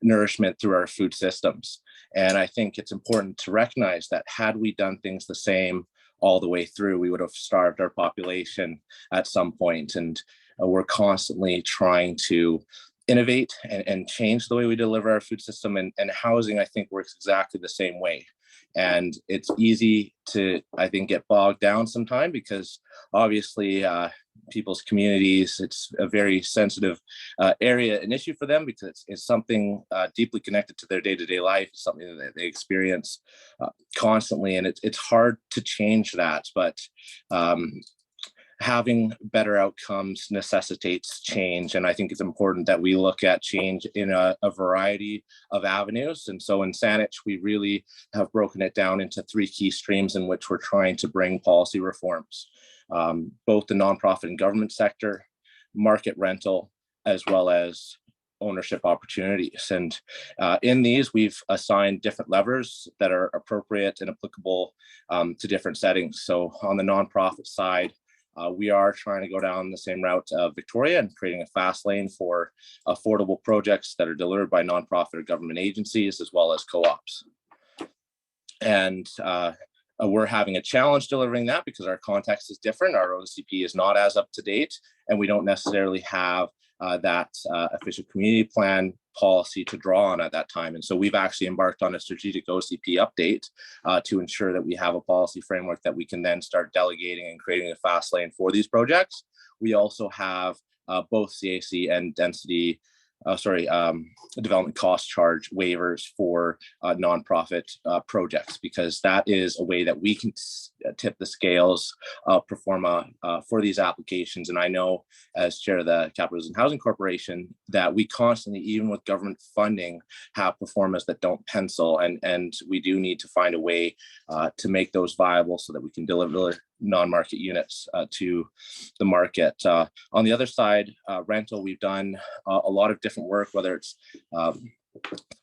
nourishment through our food systems. And I think it's important to recognize that had we done things the same all the way through, we would have starved our population at some point. And we're constantly trying to innovate and change the way we deliver our food system, and housing, I think, works exactly the same way. And it's easy to, I think, get bogged down sometimes because obviously people's communities, it's a very sensitive area, an issue for them because it's something deeply connected to their day-to-day life, something that they experience constantly. And it's hard to change that, but having better outcomes necessitates change. And I think it's important that we look at change in a variety of avenues. And so in Saanich, we really have broken it down into 3 key streams in which we're trying to bring policy reforms, both the nonprofit and government sector, market rental, as well as ownership opportunities. And in these, we've assigned different levers that are appropriate and applicable to different settings. So on the nonprofit side, we are trying to go down the same route of Victoria and creating a fast lane for affordable projects that are delivered by nonprofit or government agencies, as well as co-ops. And we're having a challenge delivering that because our context is different. Our OCP is not as up to date, and we don't necessarily have that official community plan policy to draw on at that time. And so we've actually embarked on a strategic OCP update to ensure that we have a policy framework that we can then start delegating and creating a fast lane for these projects. We also have both CAC and development cost charge waivers for nonprofit projects, because that is a way that we can tip the scales of Proforma for these applications. And I know as chair of the Capital and Housing Corporation that we constantly, even with government funding, have Proformas that don't pencil, and we do need to find a way to make those viable so that we can deliver non-market units to the market. On the other side, rental, we've done a lot of different work, whether it's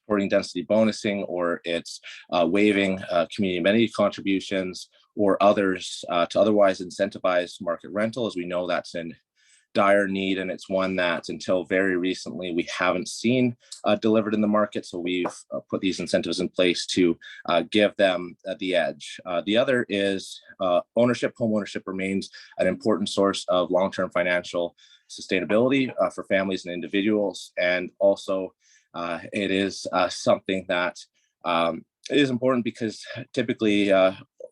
supporting density bonusing, or it's waiving community amenity contributions, or others to otherwise incentivize market rental, as we know that's in dire need, and it's one that until very recently we haven't seen delivered in the market. So we've put these incentives in place to give them the edge. The other is ownership. Home ownership remains an important source of long-term financial sustainability for families and individuals, and also it is something that is important because typically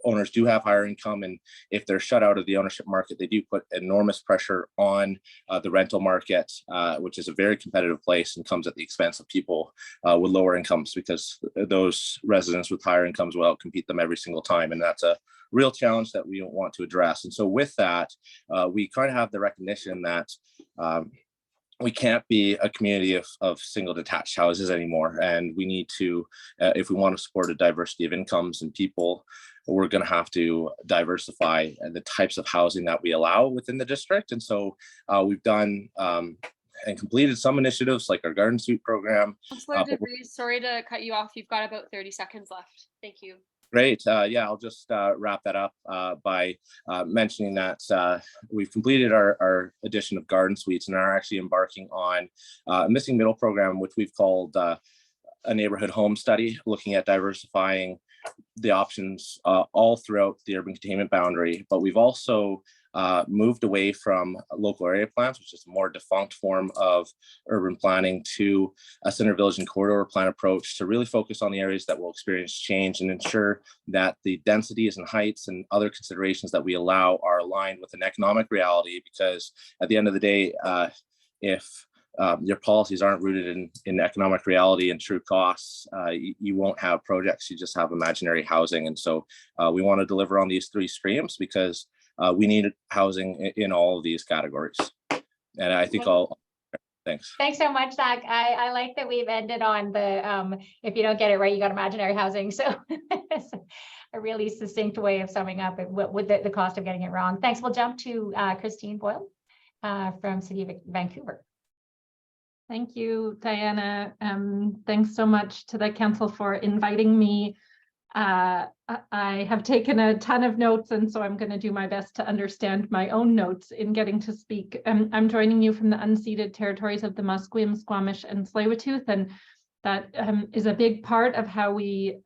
owners do have higher income, and if they're shut out of the ownership market, they do put enormous pressure on the rental market, which is a very competitive place and comes at the expense of people with lower incomes, because those residents with higher incomes will outcompete them every single time, and that's a real challenge that we don't want to address. And so with that, we kind of have the recognition that we can't be a community of single detached houses anymore. And we need to, if we want to support a diversity of incomes and people, we're going to have to diversify the types of housing that we allow within the district. And so we've done and completed some initiatives like our Garden Suite program. Councillor DeVries, sorry to cut you off. You've got about 30 seconds left. Thank you. Great. Yeah, I'll just wrap that up by mentioning that we've completed our edition of Garden Suites and are actually embarking on a missing middle program, which we've called a neighborhood home study, looking at diversifying the options all throughout the urban containment boundary. But we've also moved away from local area plans, which is a more defunct form of urban planning, to a center village and corridor plan approach to really focus on the areas that will experience change and ensure that the densities and heights and other considerations that we allow are aligned with an economic reality. Because at the end of the day, if your policies aren't rooted in economic reality and true costs, you won't have projects, you just have imaginary housing. And so we want to deliver on these 3 streams because we need housing in all of these categories. And I think thanks. Thanks so much, Zach. I like that we've ended on the, if you don't get it right, you got imaginary housing. So it's a really succinct way of summing up with the cost of getting it wrong. Thanks. We'll jump to Christine Boyle from City of Vancouver. Thank you, Diana. Thanks so much to the council for inviting me. I have taken a ton of notes, and so I'm going to do my best to understand my own notes in getting to speak. I'm joining you from the unceded territories of the Musqueam, Squamish, and Tsleil-Waututh, and that is a big part of how we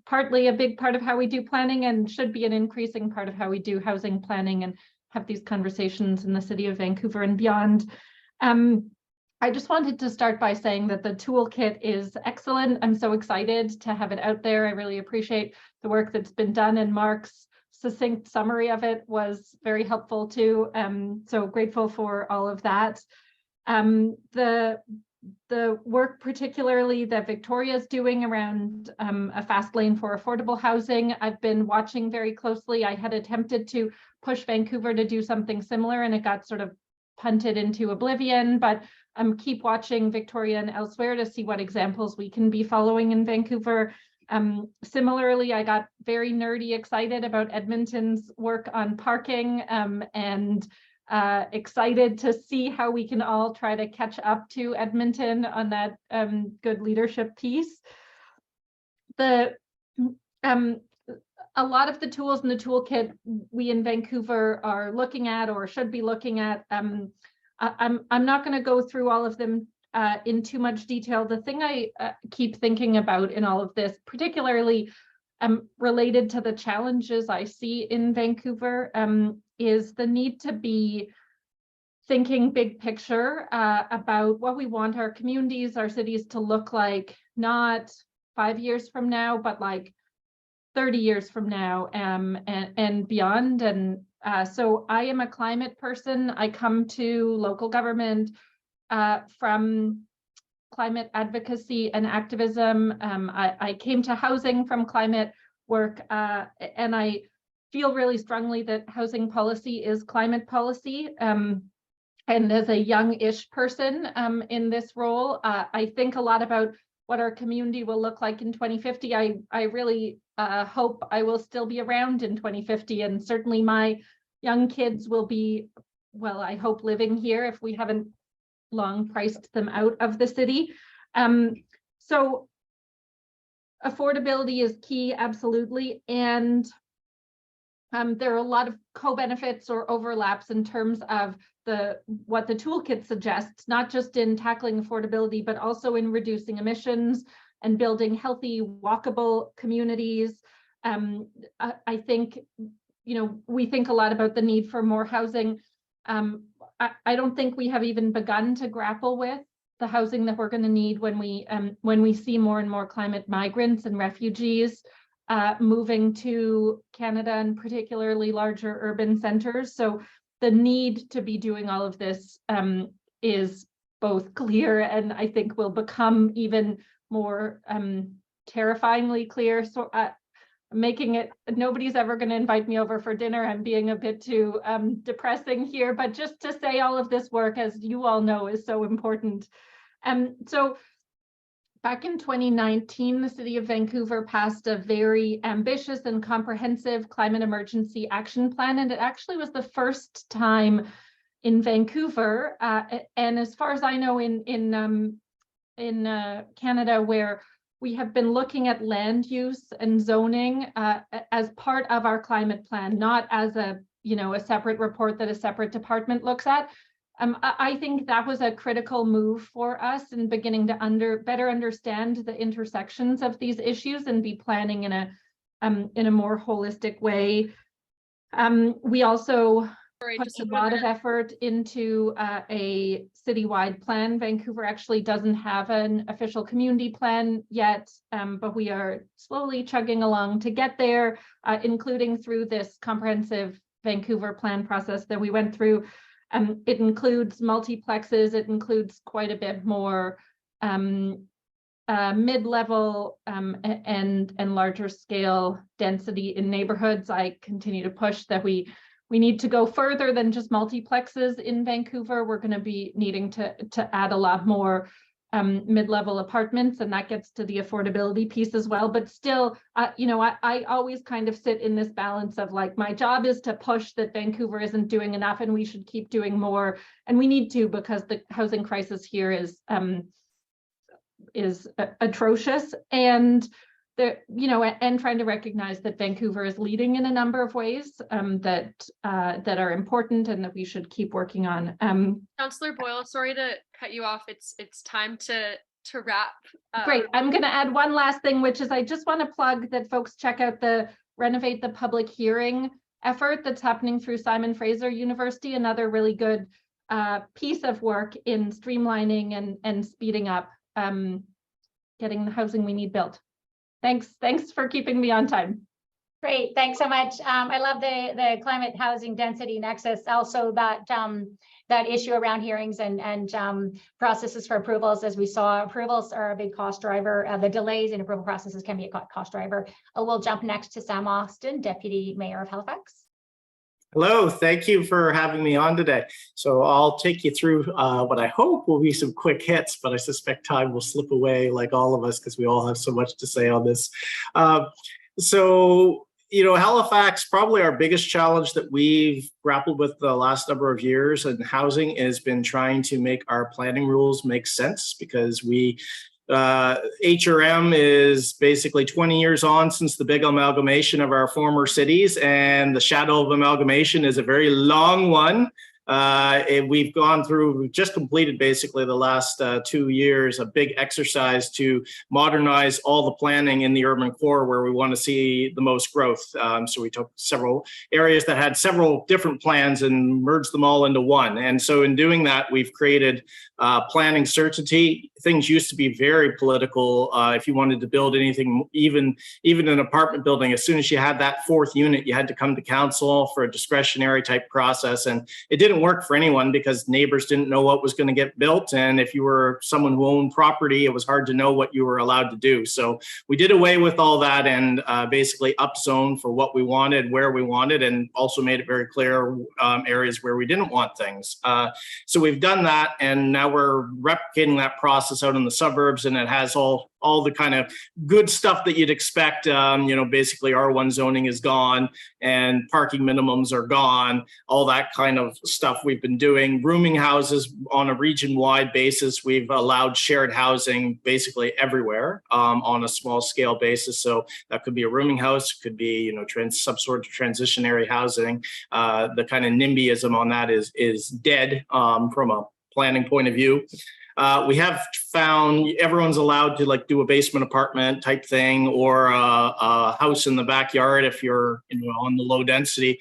partly a big part of how we do planning, and should be an increasing part of how we do housing planning and have these conversations in the city of Vancouver and beyond. I just wanted to start by saying that the toolkit is excellent. I'm so excited to have it out there. I really appreciate the work that's been done, and Mark's succinct summary of it was very helpful too. So grateful for all of that. The work particularly that Victoria is doing around a fast lane for affordable housing, I've been watching very closely. I had attempted to push Vancouver to do something similar, and it got sort of punted into oblivion, but keep watching Victoria and elsewhere to see what examples we can be following in Vancouver. Similarly, I got very nerdy excited about Edmonton's work on parking, and excited to see how we can all try to catch up to Edmonton on that good leadership piece. A lot of the tools in the toolkit we in Vancouver are looking at or should be looking at. I'm not going to go through all of them in too much detail. The thing I keep thinking about in all of this, particularly related to the challenges I see in Vancouver, is the need to be thinking big picture about what we want our communities, our cities to look like, not 5 years from now, but like 30 years from now and beyond. And so I am a climate person. I come to local government from climate advocacy and activism. I came to housing from climate work, and I feel really strongly that housing policy is climate policy. And as a young-ish person in this role, I think a lot about what our community will look like in 2050. I really hope I will still be around in 2050, and certainly my young kids will be, well, I hope living here if we haven't long priced them out of the city. So affordability is key, absolutely. And there are a lot of co-benefits or overlaps in terms of what the toolkit suggests, not just in tackling affordability, but also in reducing emissions and building healthy, walkable communities. I think, we think a lot about the need for more housing. I don't think we have even begun to grapple with the housing that we're going to need when we see more and more climate migrants and refugees moving to Canada, and particularly larger urban centers. So the need to be doing all of this is both clear, and I think will become even more terrifyingly clear. So making it, nobody's ever going to invite me over for dinner. I'm being a bit too depressing here, but just to say all of this work, as you all know, is so important. So back in 2019, the City of Vancouver passed a very ambitious and comprehensive climate emergency action plan, and it actually was the first time in Vancouver, and as far as I know, in Canada, where we have been looking at land use and zoning as part of our climate plan, not as a separate report that a separate department looks at. I think that was a critical move for us in beginning to better understand the intersections of these issues and be planning in a more holistic way. We also put a lot of effort into a citywide plan. Vancouver actually doesn't have an official community plan yet, but we are slowly chugging along to get there, including through this comprehensive Vancouver plan process that we went through. It includes multiplexes. It includes quite a bit more mid-level and larger scale density in neighborhoods. I continue to push that we need to go further than just multiplexes in Vancouver. We're going to be needing to add a lot more mid-level apartments, and that gets to the affordability piece as well. But still, I always kind of sit in this balance of like, my job is to push that Vancouver isn't doing enough and we should keep doing more. And we need to, because the housing crisis here is atrocious. And there, and trying to recognize that Vancouver is leading in a number of ways that are important and that we should keep working on. Councillor Boyle, sorry to cut you off. It's time to wrap. Great. I'm going to add one last thing, which is I just want to plug that folks check out the Renovate the Public Hearing effort that's happening through Simon Fraser University. Another really good piece of work in streamlining and speeding up getting the housing we need built. Thanks for keeping me on time. Great, thanks so much. I love the climate housing density nexus. Also that issue around hearings and processes for approvals. As we saw, approvals are a big cost driver. The delays in approval processes can be a cost driver. We'll jump next to Sam Austin, Deputy Mayor of Halifax. Hello, thank you for having me on today. So I'll take you through what I hope will be some quick hits, but I suspect time will slip away like all of us because we all have so much to say on this. Halifax, probably our biggest challenge that we've grappled with the last number of years in housing has been trying to make our planning rules make sense, because HRM is basically 20 years on since the big amalgamation of our former cities, and the shadow of amalgamation is a very long one. We've just completed basically the last 2 years, a big exercise to modernize all the planning in the urban core where we want to see the most growth. So we took several areas that had several different plans and merged them all into one. And so in doing that, we've created planning certainty. Things used to be very political. If you wanted to build anything, even an apartment building, as soon as you had that fourth unit, you had to come to council for a discretionary type process. And it didn't work for anyone because neighbors didn't know what was going to get built. And if you were someone who owned property, it was hard to know what you were allowed to do. So we did away with all that and basically upzone for what we wanted, where we wanted, and also made it very clear areas where we didn't want things. So we've done that, and now we're replicating that process out in the suburbs, and it has all the kind of good stuff that you'd expect. Basically R1 zoning is gone and parking minimums are gone, all that kind of stuff we've been doing. Rooming houses on a region-wide basis. We've allowed shared housing basically everywhere on a small scale basis. So that could be a rooming house, could be, some sort of transitionary housing. The kind of NIMBYism on that is dead from a planning point of view. We have found everyone's allowed to do a basement apartment type thing, or a house in the backyard if you're on the low density.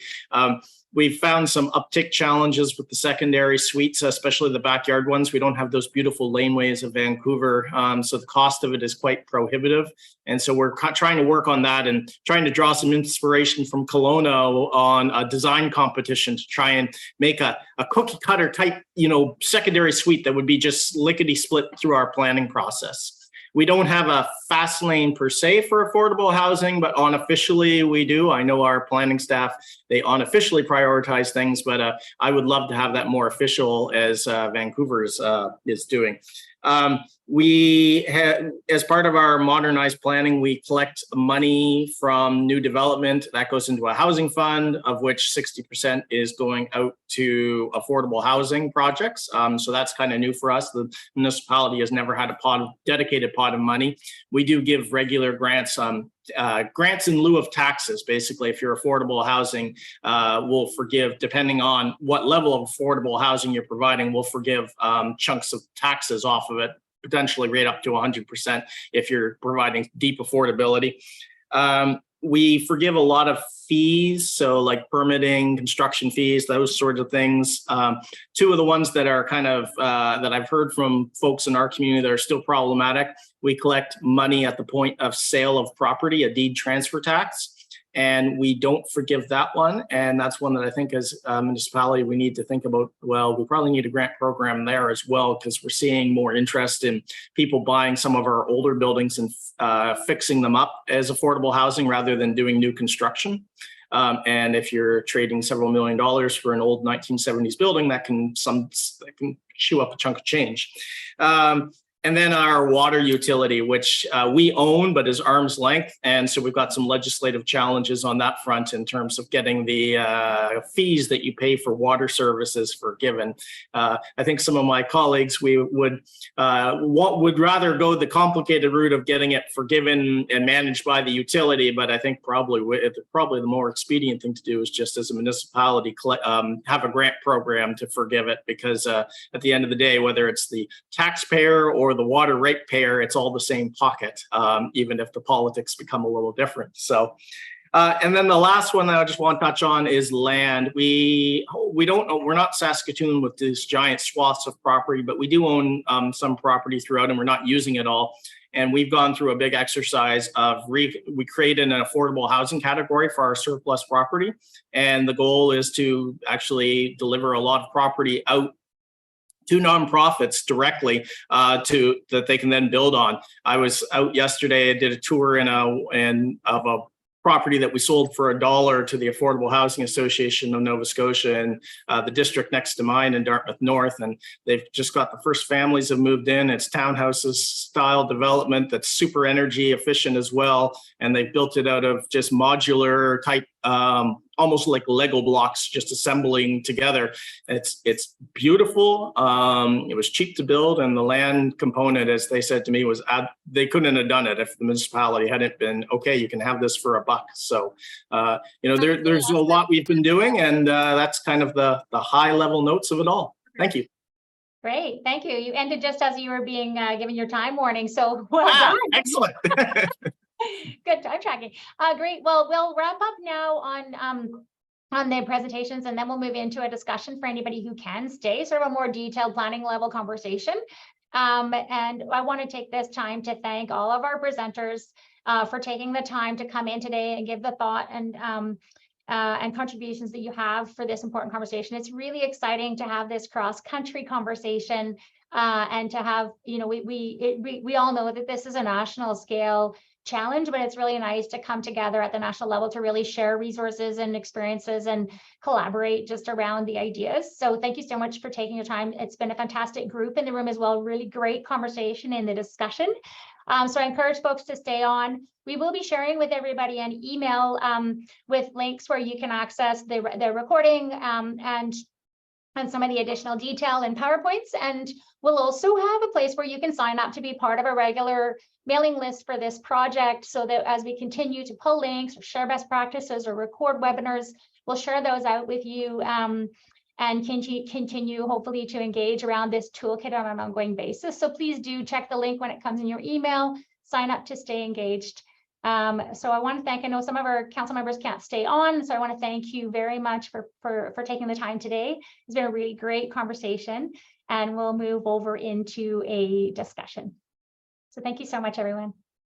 We've found some uptick challenges with the secondary suites, especially the backyard ones. We don't have those beautiful laneways of Vancouver, so the cost of it is quite prohibitive. And so we're trying to work on that and trying to draw some inspiration from Kelowna on a design competition to try and make a cookie cutter type, secondary suite that would be just lickety split through our planning process. We don't have a fast lane per se for affordable housing, but unofficially we do. I know our planning staff, they unofficially prioritize things, but I would love to have that more official, as Vancouver is doing. We had, as part of our modernized planning, we collect money from new development that goes into a housing fund, of which 60% is going out to affordable housing projects. So that's kind of new for us. The municipality has never had a dedicated pot of money. We do give regular grants, grants in lieu of taxes. Basically, if you're affordable housing, we'll forgive, depending on what level of affordable housing you're providing, we'll forgive chunks of taxes off of it, potentially right up to 100% if you're providing deep affordability. We forgive a lot of fees, so like permitting, construction fees, those sorts of things. Two of the ones that are kind of, that I've heard from folks in our community that are still problematic, we collect money at the point of sale of property, a deed transfer tax. and we don't forgive that one. And that's one that I think as a municipality, we need to think about, well, we probably need a grant program there as well, because we're seeing more interest in people buying some of our older buildings and fixing them up as affordable housing rather than doing new construction. And if you're trading several $1 million for an old 1970s building, that can chew up a chunk of change. And then our water utility, which we own, but is arm's length. And so we've got some legislative challenges on that front in terms of getting the fees that you pay for water services forgiven. I think some of my colleagues, we would rather go the complicated route of getting it forgiven and managed by the utility. But I think probably the more expedient thing to do is just as a municipality have a grant program to forgive it, because at the end of the day, whether it's the taxpayer or the water ratepayer, it's all the same pocket, even if the politics become a little different. So, and then the last one that I just want to touch on is land. We don't know, we're not Saskatoon with these giant swaths of property, but we do own some property throughout, and we're not using it all. And we've gone through a big exercise of we created an affordable housing category for our surplus property, and the goal is to actually deliver a lot of property out to nonprofits directly that they can then build on. I was out yesterday, I did a tour of a property that we sold for $1 to the Affordable Housing Association of Nova Scotia and the district next to mine in Dartmouth North. And they've just got the first families have moved in. It's townhouses style development that's super energy efficient as well. And they built it out of just modular type, almost like Lego blocks, just assembling together. It's beautiful. It was cheap to build, and the land component, as they said to me, was they couldn't have done it if the municipality hadn't been, okay, you can have this for $1. So, there's a lot we've been doing, and that's kind of the high level notes of it all. Thank you. Great, thank you. You ended just as you were being given your time warning, so well done. Excellent. Good time tracking. Great. Well, we'll wrap up now on the presentations, and then we'll move into a discussion for anybody who can stay, sort of a more detailed planning level conversation. And I want to take this time to thank all of our presenters for taking the time to come in today and give the thought and contributions that you have for this important conversation. It's really exciting to have this cross-country conversation and to have, we all know that this is a national scale challenge, but it's really nice to come together at the national level to really share resources and experiences and collaborate just around the ideas. So thank you so much for taking your time. It's been a fantastic group in the room as well. Really great conversation in the discussion. So I encourage folks to stay on. We will be sharing with everybody an email with links where you can access the recording and some of the additional detail in PowerPoints. And we'll also have a place where you can sign up to be part of a regular mailing list for this project, so that as we continue to pull links or share best practices or record webinars, we'll share those out with you and continue hopefully to engage around this toolkit on an ongoing basis. So please do check the link when it comes in your email, sign up to stay engaged. So I want to thank, I know some of our council members can't stay on, so I want to thank you very much for taking the time today. It's been a really great conversation, and we'll move over into a discussion. So thank you so much, everyone.